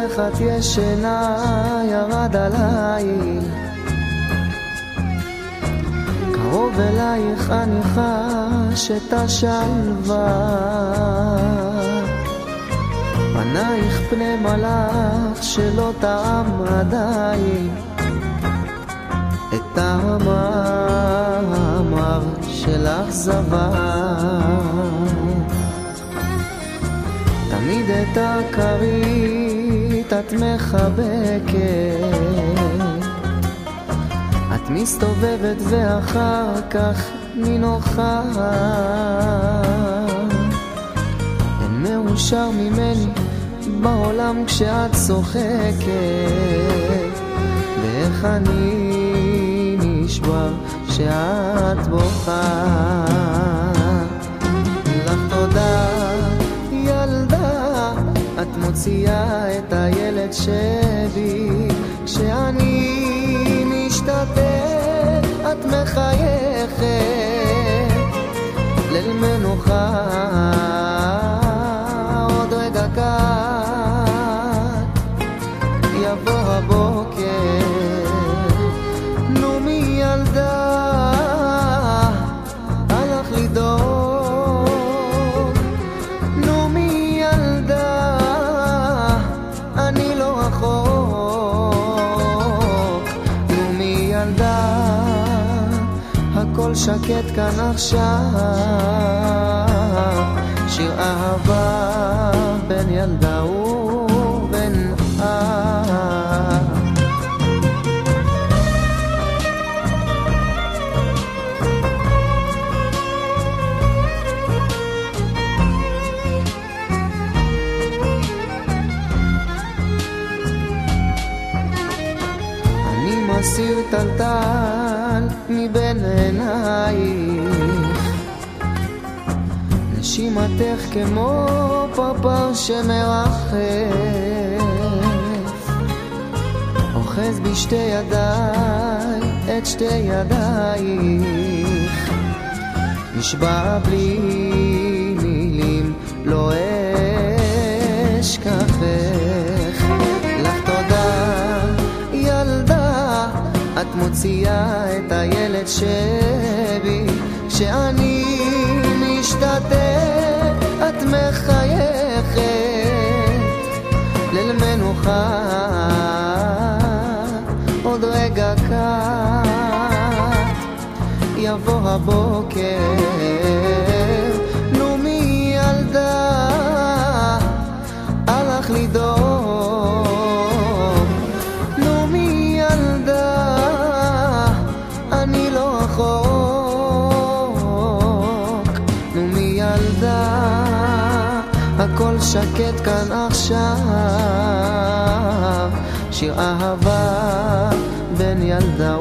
איך את ישנה ירד הליל, קרוב אלייך אני חש את השלווה, פנייך פני מלאך שלא טעם עדיין את המאמר של אכזבה. תמיד את הכרית את מחבקת, את מסתובבת ואחר כך נינוחה. אין מאושר ממני בעולם כשאת צוחקת, ואיך אני נשבר שאת בוכה. לך תודה ילדה, את מוציאה את הילד שבי, כשאני משתתף את מחייכת ליל מנוחה. עוד רגע קט יבוא הבוקר, נו מי ילדה הלך לדאוג, נו מי ילדה אני לא רחוק, נו מי ילדה הכל שקט כאן עכשיו, שיר אהבה בין ילדה ובין אני מסיר טלטל מבין עינייך, נשימתך כמו פרפר שמרחף, אוחז בשתי ידיי את שתי ידייך, נשבע בלי מילים לא אשכחך. לך תודה ילדה, את מוציאה את הילד שבי, כשאני משתתף את מחייכת ליל מנוחה. עוד רגע קט יבוא הבוקר, נו מי ילדה הלך לדאוג, נו מי ילדה אני לא רחוק, נו מי ילדה הכל שקט כאן עכשיו, שיר אהבה בין ילדה